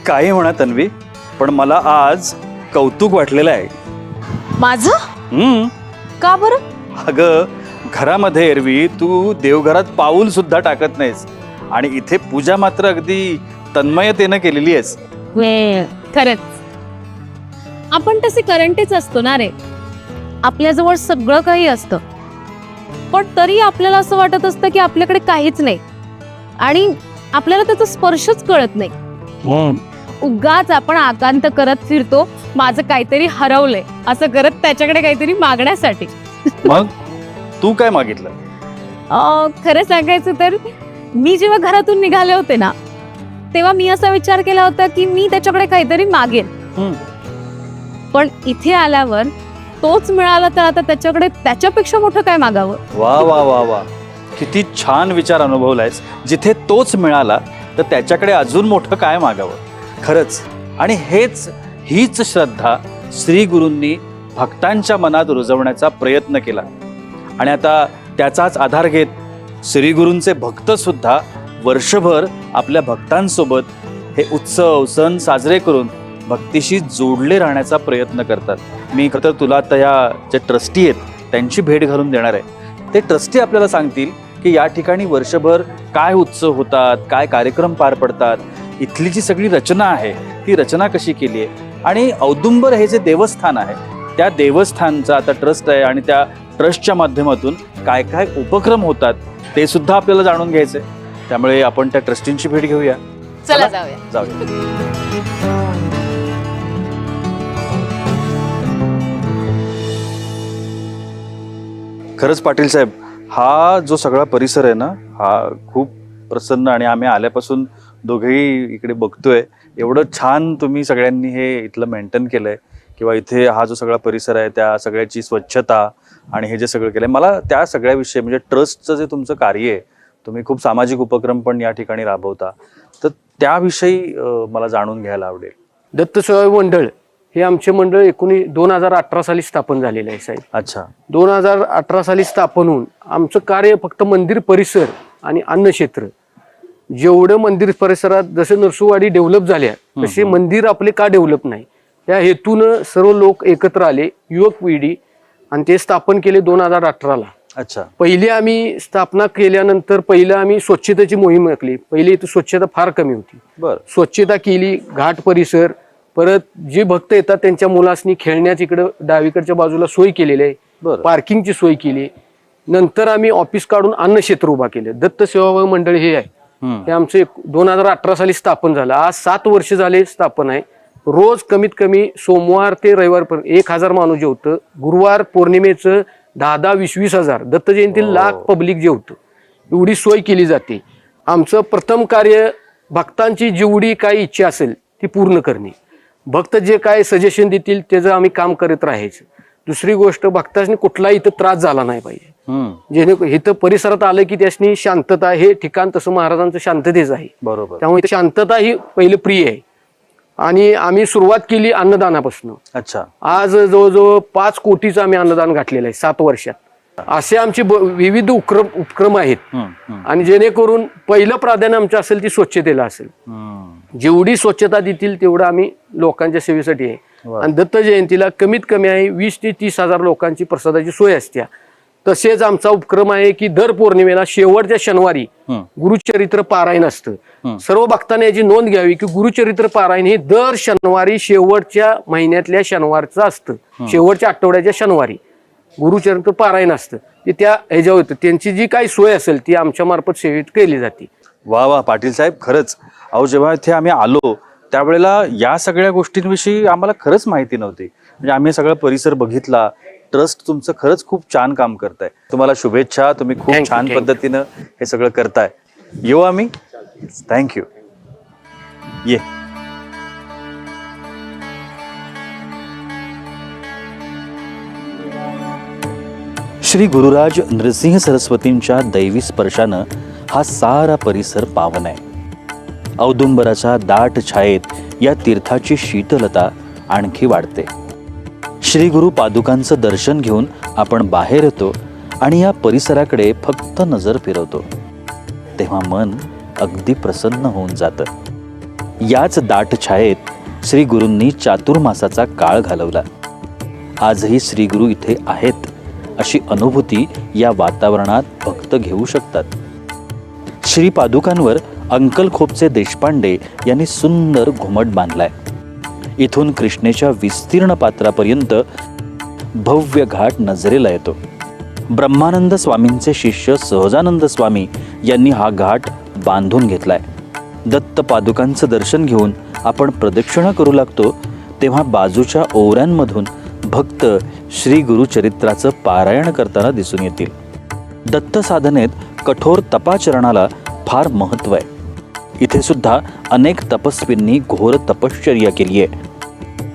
काही म्हणा तन्वी, पण मला आज कौतुक वाटलेलं आहे. माझं? का बरं? अगं, घरामध्ये एरवी तू देवघरात पाऊल सुद्धा टाकत नाहीस आणि इथे पूजा मात्र अगदी तन्मयतेनं केलेली आहेस. खरंच आपण तसे करंटेच असतो ना रे. आपल्याजवळ सगळं काही असतं, पण तरी आपल्याला असं वाटत असतं की आपल्याकडे काहीच नाही आणि आपल्याला त्याचा स्पर्शच कळत नाही. उगाच आपण आकांत करत फिरतो, माझं काहीतरी हरवलंय असं करत त्याच्याकडे काहीतरी मागण्यासाठी. मग तू काय मागितलं? खरं सांगायचं तर मी जेव्हा घरातून निघाले होते ना, तेव्हा मी असा विचार केला होता की मी त्याच्याकडे काहीतरी मागेन. पण इथे आल्यावर तोच मिळाला तर आता त्याच्याकडे त्याच्यापेक्षा मोठं काय मागावं. वा वा वा वा, किती छान विचार अनुभवलायस. जिथे तोच मिळाला तर त्याच्याकडे अजून मोठं काय मागावं. खरंच, आणि हीच श्रद्धा श्री गुरूंनी भक्तांच्या मनात रुजवण्याचा प्रयत्न केला आणि आता त्याचाच आधार घेत श्री गुरूंचे भक्त सुद्धा वर्षभर आपल्या भक्तांसोबत हे उत्सव सण साजरे करून भक्तीशी जोडले राहण्याचा प्रयत्न करतात. मी खरं तर तुला आता या जे ट्रस्टी आहेत त्यांची भेट घालून देणार आहे. ते ट्रस्टी आपल्याला सांगतील की या ठिकाणी वर्षभर काय उत्सव होतात, काय कार्यक्रम पार पडतात, इथली जी सगळी रचना आहे ती रचना कशी केली आहे आणि औदुंबर हे जे देवस्थान आहे त्या देवस्थानचा आता ट्रस्ट आहे आणि त्या ट्रस्टच्या माध्यमातून काय काय उपक्रम होतात ते सुद्धा आपल्याला जाणून घ्यायचंय. त्यामुळे आपण त्या ट्रस्टींची भेट घेऊया. चला जाऊया. खरंच पाटील साहेब, हा जो सगळा परिसर आहे ना, हा खूप प्रसन्न आणि आम्ही आल्यापासून दोघेही इकडे बघतोय. एवढं छान तुम्ही सगळ्यांनी हे इथलं मेंटेन केलंय किंवा इथे हा जो सगळा परिसर आहे त्या सगळ्याची स्वच्छता आणि हे जे सगळं केलंय, मला त्या सगळ्याविषयी म्हणजे ट्रस्टचं जे तुमचं कार्य आहे, तुम्ही खूप सामाजिक उपक्रम पण या ठिकाणी राबवता, तर त्याविषयी मला जाणून घ्यायला आवडेल. दत्त सेवा मंडळ हे आमचे मंडळ 2018 साली स्थापन झालेलं आहे साहेब. अच्छा. 2018 साली स्थापन होऊन आमचं कार्य फक्त मंदिर परिसर आणि अन्नक्षेत्र. जेवढं मंदिर परिसरात जसे नरसोबावाडी डेव्हलप झाल्या तसे मंदिर आपले का डेव्हलप नाही, या हेतून सर्व लोक एकत्र आले, युवक पिढी, आणि ते स्थापन केले 2018ला. अच्छा. पहिली आम्ही स्थापना केल्यानंतर पहिलं आम्ही स्वच्छतेची मोहीम आखली. पहिली इथं स्वच्छता फार कमी होती. बरं. स्वच्छता केली, घाट परिसर, परत जे भक्त येतात त्यांच्या मुलांनी खेळण्याची इकडं डावीकडच्या बाजूला सोय केलेली आहे, पार्किंगची सोय केली. नंतर आम्ही ऑफिस काढून अन्नक्षेत्र उभा केलं. दत्त सेवा मंडळ हे आहे, हे आमचं 2018 साली स्थापन झालं. आज 7 वर्ष झाले स्थापन आहे. रोज कमीत कमी सोमवार ते रविवारपर्यंत 1000 माणूस जेवतं. गुरुवार पौर्णिमेचं 10-20 हजार, दत्त जयंतीला लाख पब्लिक जेवतं. एवढी सोय केली जाते. आमचं प्रथम कार्य भक्तांची जेवढी काही इच्छा असेल ती पूर्ण करणे. भक्त जे काय सजेशन देतील त्याचं आम्ही काम करत राहायचं. दुसरी गोष्ट, भक्तांनी कुठलाही इथं त्रास झाला नाही पाहिजे. जेणेकरून इथं परिसरात आलं की त्यासनी शांतता, हे ठिकाण तसं महाराजांचं शांततेच आहे. बरोबर. त्यामुळे शांतता ही पहिलं प्रिय आहे. आणि आम्ही सुरुवात केली अन्नदानापासून. अच्छा. आज जवळजवळ 5 कोटीचं आम्ही अन्नदान घातलेलं आहे 7 वर्षात. असे आमचे विविध उपक्रम आहेत. आणि जेणेकरून पहिलं प्राधान्य आमचं असेल ती स्वच्छतेला असेल. जेवढी स्वच्छता देतील तेवढं आम्ही लोकांच्या सेवेसाठी आहे. आणि दत्त जयंतीला कमीत कमी आहे 20 ते 30 हजार लोकांची प्रसादाची सोय असते. तसेच आमचा उपक्रम आहे की दर पौर्णिमेला शेवटच्या शनिवारी गुरुचरित्र पारायण असतं. सर्व भक्तांनी याची नोंद घ्यावी की गुरुचरित्र पारायण हे दर शनिवारी शेवटच्या महिन्यातल्या शनिवारचं असतं. शेवटच्या आठवड्याच्या शनिवारी गुरुचरित्र पारायण असतं. ते त्या ह्याच्यावर होतं. त्यांची जी काही सोय असेल ती आमच्या मार्फत सेवेत केली जाते. वा वा पाटील साहेब, खरंच. अहो, जेव्हा इथे आम्ही आलो त्यावेळेला या सगळ्या गोष्टींविषयी आम्हाला खरंच माहिती नव्हती. म्हणजे आम्ही सगळा परिसर बघितला. ट्रस्ट तुमचं खरंच खूप छान काम करताय. तुम्हाला शुभेच्छा. तुम्ही खूप छान पद्धतीनं हे सगळं करताय. येऊ आम्ही. थँक्यू. ये. श्री गुरुराज नृसिंह सरस्वतींच्या दैवी स्पर्शानं हा सारा परिसर पावन आहे. औदुंबराच्या दाट छायेत या तीर्थाची शीतलता आणखी वाढते. श्री गुरु पादुकांचं दर्शन घेऊन आपण बाहेर येतो आणि या परिसराकडे फक्त नजर फिरवतो तेव्हा मन अगदी प्रसन्न होऊन जातं. याच दाट छायेत श्री गुरूंनी चातुर्मासाचा काळ घालवला. आजही श्री गुरु इथे आहेत अशी अनुभूती या वातावरणात भक्त घेऊ शकतात. श्री पादुकांवर अंकल खोपचे देशपांडे यांनी सुंदर घुमट बांधलाय. इथून कृष्णेच्या विस्तीर्ण पात्रापर्यंत भव्य घाट नजरेला येतो. ब्रह्मानंद स्वामींचे शिष्य सहजानंद स्वामी यांनी हा घाट बांधून घेतलाय. दत्त पादुकांचं दर्शन घेऊन आपण प्रदक्षिणा करू लागतो तेव्हा बाजूच्या ओवऱ्यांमधून भक्त श्री गुरुचरित्राचं पारायण करताना दिसून येतील. दत्त साधनेत कठोर तपाचरणाला फार महत्त्व आहे. इथे सुद्धा अनेक तपस्वींनी घोर तपश्चर्या केली आहे.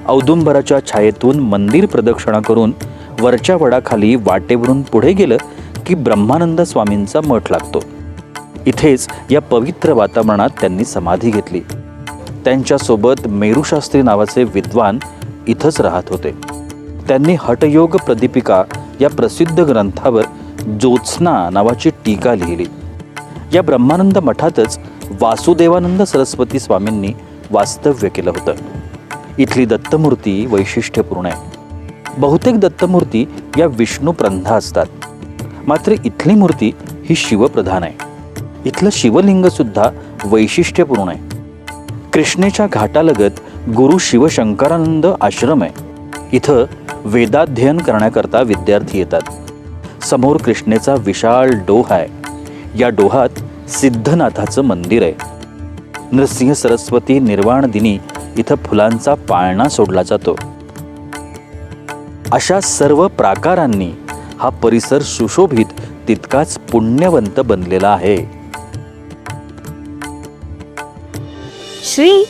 औदुंबराच्या छायेतून मंदिर प्रदक्षिणा करून वरच्या वडाखाली वाटेवरून पुढे गेलं की ब्रह्मानंद स्वामींचा मठ लागतो. इथेच या पवित्र वातावरणात त्यांनी समाधी घेतली. त्यांच्यासोबत मेरुशास्त्री नावाचे विद्वान इथंच राहत होते. त्यांनी हठयोग प्रदीपिका या प्रसिद्ध ग्रंथावर ज्योत्स्ना नावाची टीका लिहिली. या ब्रह्मानंद मठातच वासुदेवानंद सरस्वती स्वामींनी वास्तव्य केलं होतं. इथली दत्तमूर्ती वैशिष्ट्यपूर्ण आहे. बहुतेक दत्तमूर्ती या विष्णुप्रंधा असतात, मात्र इथली मूर्ती ही शिवप्रधान आहे. इथलं शिवलिंग सुद्धा वैशिष्ट्यपूर्ण आहे. कृष्णेच्या घाटालगत गुरु शिवशंकरानंद आश्रम आहे. इथं वेदाध्ययन करण्याकरता विद्यार्थी येतात. समोर कृष्णेचा विशाल डोह आहे. या डोहात सिद्धनाथाचं मंदिर आहे. नृसिंह सरस्वती निर्वाण दिनी इथं फुलांचा पाळणा सोडला जातो. अशा सर्व प्राकारांनी हा परिसर सुशोभित तितकाच पुण्यवंत बनलेला आहे. श्री,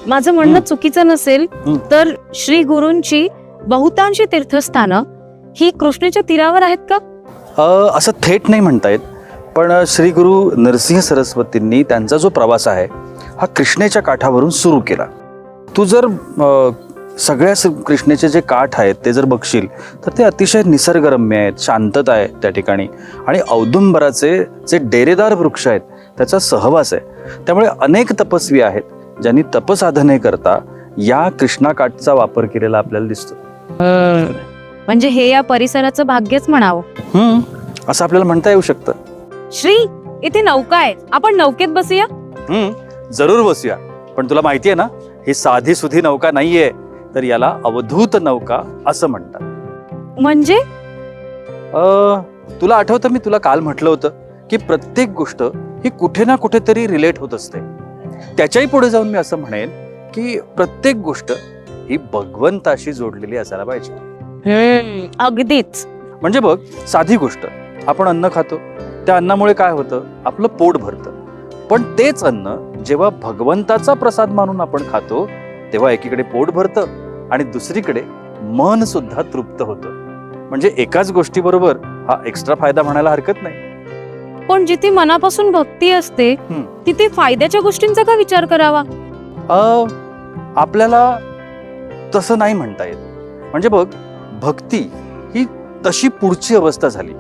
माझं म्हणणं चुकीचं नसेल तर श्री गुरूंची बहुतांशी तीर्थस्थानं ही कृष्णेच्या तीरावर आहेत का? असं थेट नाही म्हणता येत, पण श्री गुरु नरसिंह सरस्वतींनी त्यांचा जो प्रवास आहे हा कृष्णेच्या काठावरून सुरू केला. तू जर सगळ्या कृष्णेचे जे काठ आहेत ते जर बघशील तर ते अतिशय निसर्गरम्य आहेत, शांतता आहे त्या ठिकाणी, आणि औदुंबराचे जे डेरेदार वृक्ष आहेत त्याचा सहवास आहे. त्यामुळे अनेक तपस्वी आहेत ज्यांनी तपसाधने करता या कृष्णाकाठचा वापर केलेला आपल्याला दिसतो. म्हणजे हे या परिसराचं भाग्यच म्हणावं. असं आपल्याला म्हणता येऊ शकतं. श्री, इथे नौका आहे, आपण नौकेत बसूया. जरूर बसूया. पण तुला माहितीये ना, ही साधी सुधी नौका नाहीये, तर याला अवधूत नौका असं म्हणतात. म्हणजे तुला आठवतं मी तुला काल म्हटलं होतं की प्रत्येक गोष्ट ही कुठे ना कुठेतरी रिलेट होत असते. त्याच्याही पुढे जाऊन मी असं म्हणेन की प्रत्येक गोष्ट ही भगवंताशी जोडलेली असायला पाहिजे. अगदीच. म्हणजे बघ, साधी गोष्ट, आपण अन्न खातो, त्या अन्नामुळे काय होतं, आपलं पोट भरतं. पण तेच अन्न जेव्हा भगवंताचा प्रसाद मानून आपण खातो तेव्हा एकीकडे पोट भरतं आणि दुसरीकडे मन सुद्धा तृप्त होतं. म्हणजे एकाच गोष्टीबरोबर हा एक्स्ट्रा फायदा म्हणायला हरकत नाही. पण जिथे मनापासून भक्ती असते तिथे फायद्याच्या गोष्टींचा का विचार करावा? आपल्याला तसं नाही म्हणता येत. म्हणजे बघ, भक्ती ही तशी पुढची अवस्था झाली.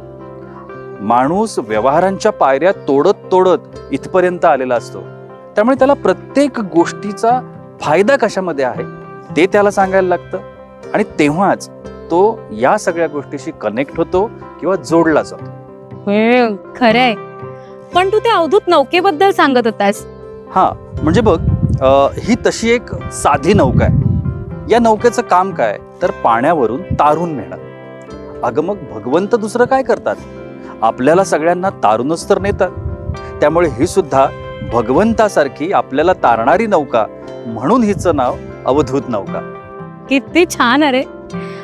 माणूस व्यवहारांच्या पायऱ्या तोडत तोडत इथपर्यंत आलेला असतो. त्यामुळे त्याला प्रत्येक गोष्टीचा फायदा कशामध्ये आहे ते त्याला सांगायला लागतं, आणि तेव्हाच तो या सगळ्या गोष्टीशी कनेक्ट होतो किंवा जोडला जातो. खरंय. पण तू त्या अवधूत नौकेबद्दल सांगत होतास. हा, म्हणजे बघ, ही तशी एक साधी नौका आहे. या नौकेचं काम काय तर पाण्यावरून तारून नेणं. अगं मग भगवंत दुसरं काय करतात, आपल्याला सगळ्यांना तारूनच तर नेतात. त्यामुळे ही सुद्धा भगवंतासारखी आपल्याला तारणारी नौका, म्हणून हिचं नाव अवधूत नौका. किती छान. अरे,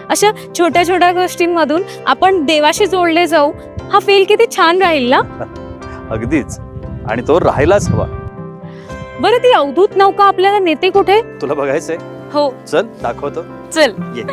अशा छोट्या छोट्या गोष्टींमधून आपण देवाशी जोडले जाऊ, हा फील किती छान राहील ना. अगदीच, आणि तो राहायलाच हवा. बरं, ती अवधूत नौका आपल्याला नेते कुठे? तुला बघायचंय? हो, चल दाखवतो. चल. ये.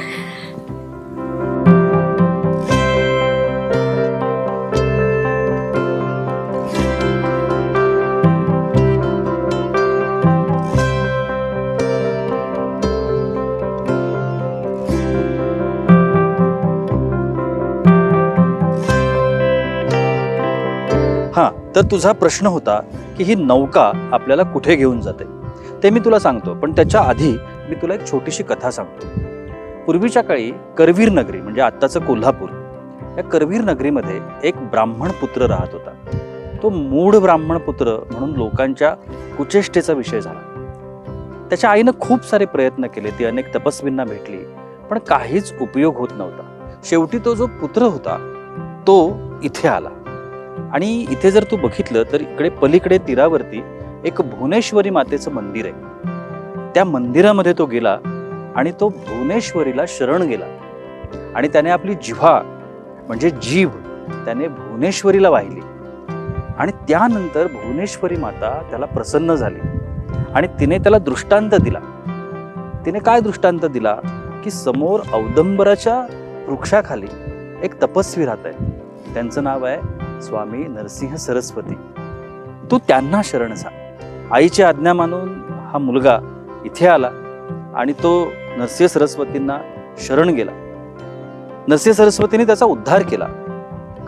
हा, तर तुझा प्रश्न होता की ही नौका आपल्याला कुठे घेऊन जाते. ते मी तुला सांगतो, पण त्याच्या आधी मी तुला एक छोटीशी कथा सांगतो. पूर्वीच्या काळी करवीर नगरी म्हणजे आत्ताचं कोल्हापूर, या करवीर नगरीमध्ये एक ब्राह्मण पुत्र राहत होता. तो मूढ ब्राह्मण पुत्र म्हणून लोकांच्या कुचेष्टेचा विषय झाला. त्याच्या आईनं खूप सारे प्रयत्न केले, ती अनेक तपस्वींना भेटली, पण काहीच उपयोग होत नव्हता. शेवटी तो जो पुत्र होता तो इथे आला. आणि इथे जर तू बघितलं तर इकडे पलीकडे तीरावरती एक भुवनेश्वरी मातेचं मंदिर आहे. त्या मंदिरामध्ये तो गेला आणि तो भुवनेश्वरीला शरण गेला आणि त्याने आपली जिव्हा म्हणजे जीभ त्याने भुवनेश्वरीला वाहिली. आणि त्यानंतर भुवनेश्वरी माता त्याला प्रसन्न झाली आणि तिने त्याला दृष्टांत दिला. तिने काय दृष्टांत दिला की समोर औदंबराच्या वृक्षाखाली एक तपस्वी राहत आहे, त्यांचं नाव आहे स्वामी नरसिंह सरस्वती. तू त्यांना शरण जा. आईची आज्ञा मानून हा मुलगा इथे आला आणि तो नरसिंह सरस्वतींना शरण गेला. नरसिंह सरस्वतीने त्याचा उद्धार केला.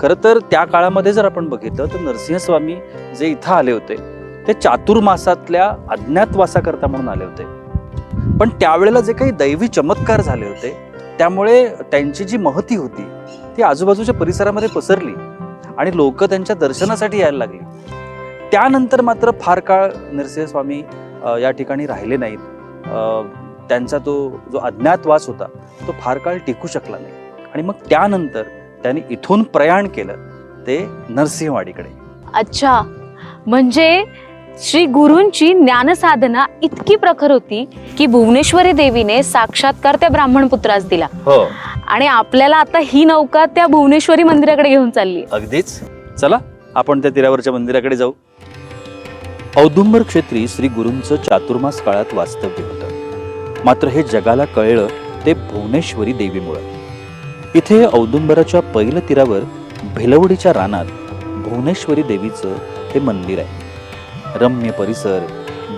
खरं तर त्या काळामध्ये जर आपण बघितलं तर नरसिंह स्वामी जे इथं आले होते ते चातुर्मासातल्या अज्ञातवासाकरता म्हणून आले होते. पण त्यावेळेला जे काही दैवी चमत्कार झाले होते त्यामुळे त्यांची जी महती होती ती आजूबाजूच्या परिसरामध्ये पसरली आणि लोक त्यांच्या दर्शनासाठी यायला लागली. त्यानंतर मात्र फार काळ नरसिंह स्वामी या ठिकाणी राहिले नाहीत. त्यांचा तो जो अज्ञातवास होता तो फार काळ टिकू शकला नाही आणि मग त्यानंतर त्यांनी इथून प्रयाण केलं ते नरसिंहवाडीकडे. अच्छा, म्हणजे श्री गुरूंची ज्ञानसाधना इतकी प्रखर होती की भुवनेश्वरी देवीने साक्षात्कार त्या ब्राह्मण पुत्रास दिला. हो, आणि आपल्याला आता ही नौका त्या भुवनेश्वरी मंदिराकडे घेऊन चालली. अगदीच. चला आपण त्या तीरावरच्या मंदिराकडे जाऊ. औदुंबर क्षेत्री श्री गुरूंचं चातुर्मास काळात वास्तव्य होतं. मात्र हे जगाला कळलं ते भुवनेश्वरी देवीमुळे. इथे औदुंबराच्या पहिल्या तीरावर भिलवडीच्या रानात भुवनेश्वरी देवीचं हे मंदिर आहे. रम्य परिसर,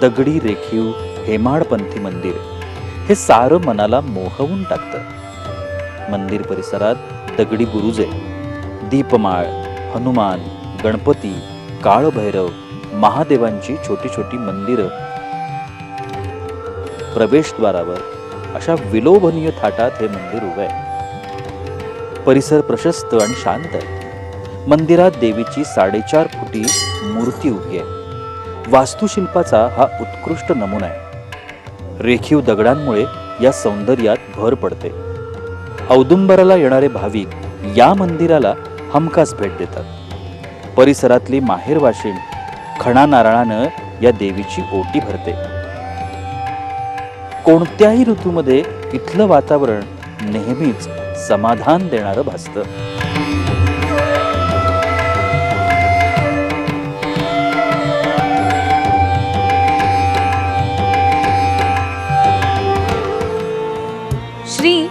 दगडी रेखीव हेमाडपंथी मंदिर हे सारं मनाला मोहवून टाकतं. मंदिर परिसरात दगडी बुरुजे, दीपमाळ, हनुमान, गणपती, काळभैरव, महादेवांची छोटी छोटी मंदिरं. प्रवेशद्वारावर अशा विलोभनीय थाटात हे मंदिर उभं आहे. परिसर प्रशस्त आणि शांत आहे. मंदिरात देवीची 4.5 फुटी मूर्ती उभी आहे. वास्तुशिल्पाचा हा उत्कृष्ट नमुना आहे. रेखीव दगडांमुळे या सौंदर्यात भर पडते. औदुंबराला येणारे भाविक या मंदिराला हमखास भेट देतात. परिसरातली माहेरवाशीण खणा नारळानं या देवीची ओटी भरते. कोणत्याही ऋतूमध्ये इथलं वातावरण नेहमीच समाधान देणारं भासतं. श्री,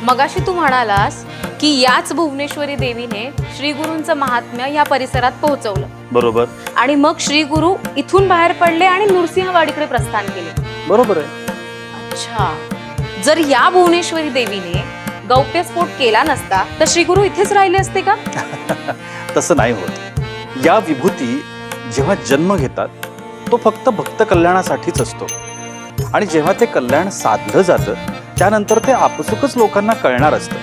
मगाशी तू म्हणालास की याच भुवनेश्वरी देवीने श्री गुरूंचं महात्म्य या परिसरात पोहोचवलं. बरोबर. आणि मग श्री गुरु इथून बाहेर पडले आणि नृसिंहवाडीकडे प्रस्थान केले. बरोबर आहे. अच्छा, जर या भुवनेश्वरी देवीने गौप्यस्फोट केला नसता तर श्री गुरु इथेच राहिले असते का? तसं नाही होत. या विभूती जेव्हा जन्म घेतात तो फक्त भक्त कल्याणासाठीच असतो आणि जेव्हा ते कल्याण साधलं जातं त्यानंतर ते आपसुकच लोकांना कळणार असतं.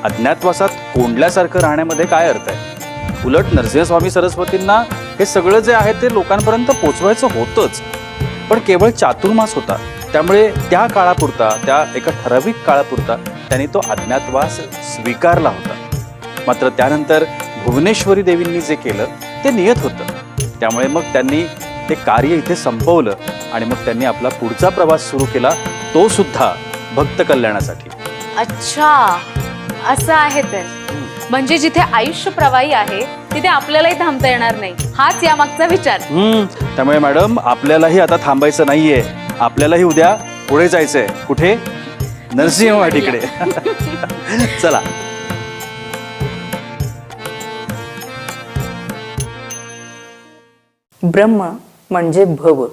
अज्ञातवासात कोंडल्यासारखं राहण्यामध्ये काय अर्थ आहे? उलट नरसिंहस्वामी सरस्वतींना हे सगळं जे आहे ते लोकांपर्यंत पोचवायचं होतंच, पण केवळ चातुर्मास होता त्यामुळे त्या काळापुरता, त्या एका ठराविक काळापुरता त्यांनी तो अज्ञातवास स्वीकारला होता. मात्र त्यानंतर भुवनेश्वरी देवींनी जे केलं ते नियत होतं. त्यामुळे मग त्यांनी ते कार्य इथे संपवलं आणि मग त्यांनी आपला पुढचा प्रवास सुरू केला, तो सुद्धा भक्त कल्याणासाठी. अच्छा, असं आहे तर. म्हणजे जिथे आयुष्य प्रवाही आहे तिथे आपल्यालाही थांबता येणार नाही, हाच यामागचा विचार. त्यामुळे मॅडम आपल्यालाही आता थांबायचं नाहीये. आपल्यालाही उद्या पुढे जायचंय. कुठे? नरसिंहवाडीकडे. चला. ब्रह्म म्हणजे भव,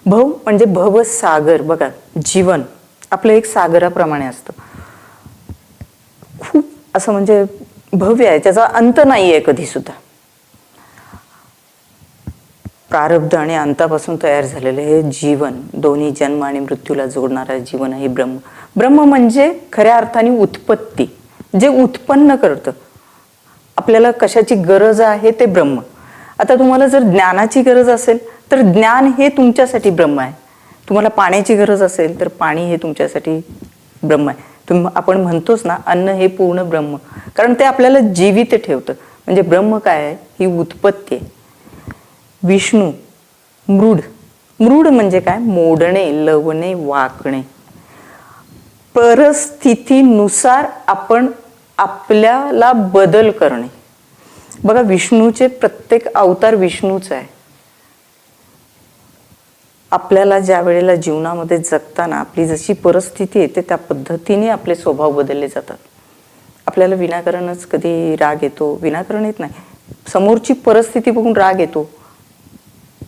भव म्हणजे भवसागर. बघा, जीवन आपलं एक सागराप्रमाणे असतं. खूप असं म्हणजे भव्य आहे, त्याचा अंत नाही आहे कधी सुद्धा. प्रारब्ध आणि अंतापासून तयार झालेलं हे जीवन, दोन्ही जन्म आणि मृत्यूला जोडणारं जीवन आहे ब्रह्म. ब्रह्म म्हणजे खऱ्या अर्थाने उत्पत्ती, जे उत्पन्न करतं. आपल्याला कशाची गरज आहे ते ब्रह्म. आता तुम्हाला जर ज्ञानाची गरज असेल तर ज्ञान हे तुमच्यासाठी ब्रह्म आहे. तुम्हाला पाण्याची गरज असेल तर पाणी हे तुमच्यासाठी ब्रह्म आहे. आपण म्हणतोच ना, अन्न हे पूर्ण ब्रह्म, कारण ते आपल्याला जीवित ठेवतं. म्हणजे ब्रह्म काय आहे? ही उत्पत्ती आहे. विष्णू मृड. मृड म्हणजे काय? मोडणे, लवणे, वाकणे. परिस्थितीनुसार आपण आपल्याला बदल करणे. बघा, विष्णूचे प्रत्येक अवतार विष्णूच आहे. आपल्याला ज्या वेळेला जीवनामध्ये जगताना आपली जशी परिस्थिती येते त्या पद्धतीने आपले स्वभाव बदलले जातात. आपल्याला विनाकारणच कधी राग येतो, विनाकारण येत नाही, समोरची परिस्थिती बघून राग येतो,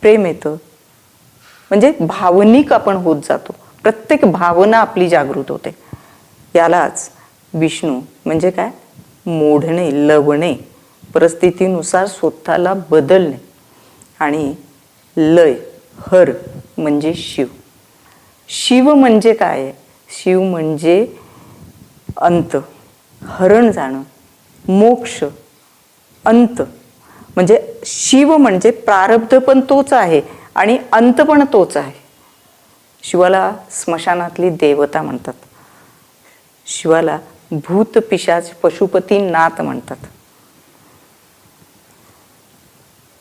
प्रेम येतं. म्हणजे भावनिक आपण होत जातो. प्रत्येक भावना आपली जागृत होते. यालाच विष्णू म्हणजे काय? मोडणे, लवणे, परिस्थितीनुसार स्वतःला बदलणे. आणि लय, हर म्हणजे शिव. शिव म्हणजे काय? शिव म्हणजे अंत, हरण जाणं, मोक्ष, अंत. म्हणजे शिव म्हणजे प्रारब्ध पण तोच आहे आणि अंत पण तोच आहे. शिवाला स्मशानातली देवता म्हणतात. शिवाला भूत, पिशाच, पशुपती, नाथ म्हणतात.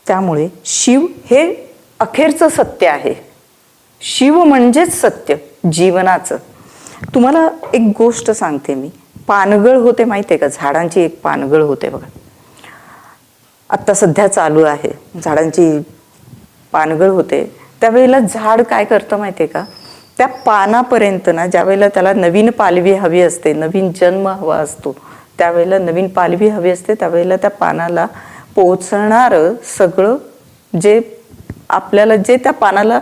त्यामुळे शिव हे अखेरचं सत्य आहे. शिव म्हणजेच सत्य जीवनाचं. तुम्हाला एक गोष्ट सांगते मी. पानगळ होते माहिती आहे का? झाडांची एक पानगळ होते बघा. आत्ता सध्या चालू आहे, झाडांची पानगळ होते. त्यावेळेला झाड काय करतं माहिती आहे का? त्या पानापर्यंत ना, ज्या वेळेला त्याला नवीन पालवी हवी असते, नवीन जन्म हवा असतो, त्यावेळेला नवीन पालवी हवी असते, त्यावेळेला त्या पानाला पोचणारं सगळं जे आपल्याला, जे त्या पानाला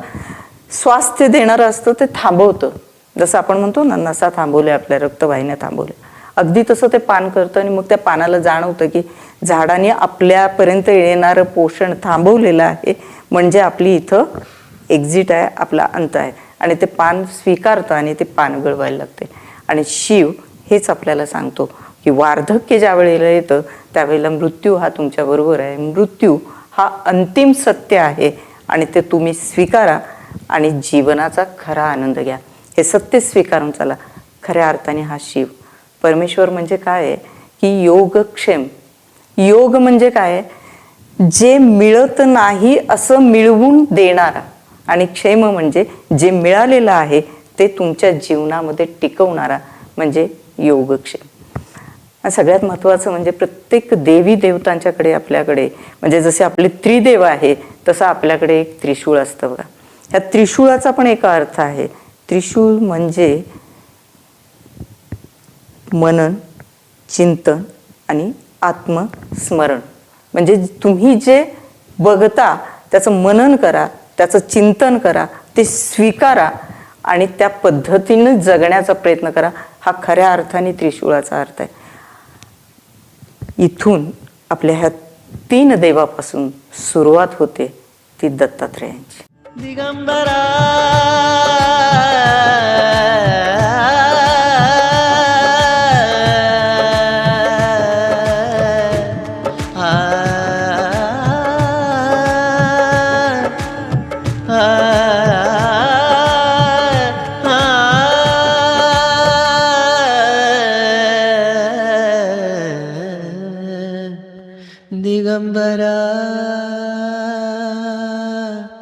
स्वास्थ्य देणारं असतं ते थांबवतं. जसं आपण म्हणतो ना, नसा थांबवल्या, आपल्या रक्तवाहिन्या थांबवल्या, अगदी तसं ते पान करतं. आणि मग त्या पानाला जाणवतं की झाडाने आपल्यापर्यंत येणारं पोषण थांबवलेलं आहे, म्हणजे आपली इथं एक्झिट आहे, आपला अंत आहे. आणि ते पान स्वीकारतं आणि ते पान गळवायला लागते. आणि शिव हेच आपल्याला सांगतो की वार्धक्य ज्या वेळेला येतं त्यावेळेला मृत्यू हा तुमच्याबरोबर आहे. मृत्यू हा अंतिम सत्य आहे आणि ते तुम्ही स्वीकारा आणि जीवनाचा खरा आनंद घ्या. हे सत्य स्वीकारून चला. खऱ्या अर्थाने हा शिव परमेश्वर म्हणजे काय आहे की योगक्षेम. योग म्हणजे काय? जे मिळत नाही असं मिळवून देणारा. आणि क्षेम म्हणजे जे मिळालेलं आहे ते तुमच्या जीवनामध्ये टिकवणारा, म्हणजे योगक्षेम. सगळ्यात महत्त्वाचं म्हणजे प्रत्येक देवी देवतांच्याकडे आपल्याकडे, म्हणजे जसे आपले त्रिदेव आहे तसं आपल्याकडे एक त्रिशूळ असतं बघा. ह्या त्रिशूळाचा पण एक अर्थ आहे. त्रिशूळ म्हणजे मनन, चिंतन आणि आत्मस्मरण. म्हणजे तुम्ही जे बघता त्याचं मनन करा, त्याचं चिंतन करा, ते स्वीकारा आणि त्या पद्धतीने जगण्याचा प्रयत्न करा. हा खऱ्या अर्थाने त्रिशूळाचा अर्थ आहे. इथून आपल्या ह्या 3 देवापासून सुरुवात होते ती दत्तात्रेयांची. दिगंबरा दिगंबरा